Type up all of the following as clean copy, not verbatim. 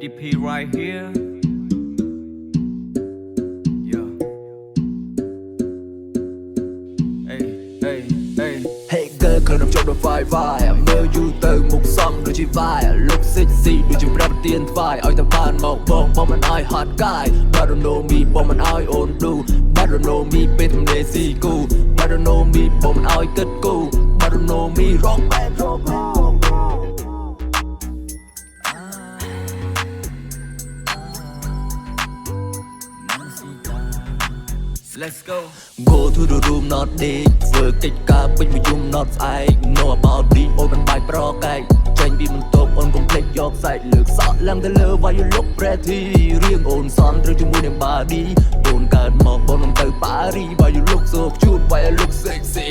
EP right here. Yeah. Hey girl ខំចូលដល់ Wi-Fi មើលយូរទៅមុខសំដូចជាវាយ Look sexy ដូចជាប្រាប់ទៀនថ្វាយឲ្យតែបានមកបងមិនឲ្យ hot guy But don't know me បងមិនឲ្យអូន do But don't know me ពេលទំនេរស៊ីគូ But don't know me បងមិនឲ្យគិតគូ But don't know me rock band rock Let's go. Go to the room not dig ធ្វើកិច្ចការពេញមួយយំ not ស្អែក Know about me អូនមិនបាយប្រកែកចេញពីបន្ទប់អូនកុំភ្លេចយកសាច់លើកសក់ឡើងទៅលើ Why you look pretty រៀងអូនសន់ត្រូវជាមួយនឹង body អូនកើតមកបងនឹងទៅប៉ារី Why you look so cute Why you look sexy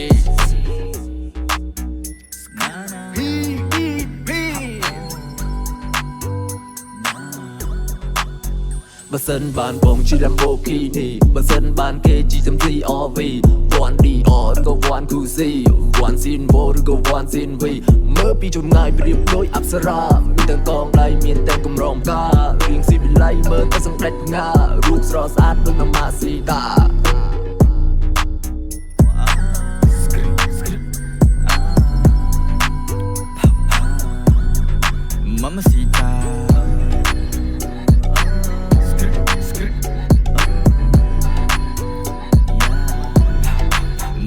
បើសិនបានបងជិះ Lamborghini បើសិនបានគេជិះ MCRV 1 DR ឬក៏1 2C 1 Sin Vo ឬក៏ 1 Sin V មើលពីចម្ងាយប្រៀបដូចអប្សរាមានទាំងកងដៃមានទាំងកម្រងផ្ការៀងស៊ីវិល័យមើលទៅសង្ដេចផ្ងារូបស្រស់ស្អាតដូចម៉ាម៉ាស៊ីតា Mamacita.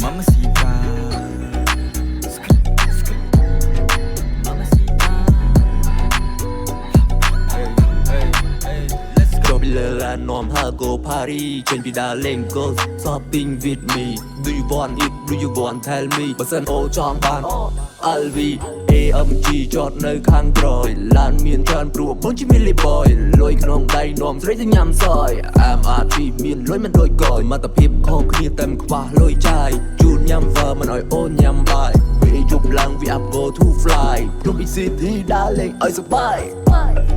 Mamacita. Mamacita. Let's go. ចូលពីលើឡាននាំហើ go party ចេញពីដើរលេង go shopping with me Do you want it Do you want tell me បើសិនអូចង់បាន LV AMG ចតនៅខាងក្រោយឡានមានច្រើនព្រោះបងជា Millie Boy លុយក្នុងដៃនាំស្រីទៅញ៉ាំសយ MRT មានលុយមិនដូចកយមិត្តភាពខុសគ្នាតែមិនខ្វះលុយចាយជូនញ៉ាំ Ver មិនឲ្យអូនញ៉ាំបាយពេលយប់ឡើង we up go to fly ក្នុង city ដើរលេងឲ្យសប្បាយ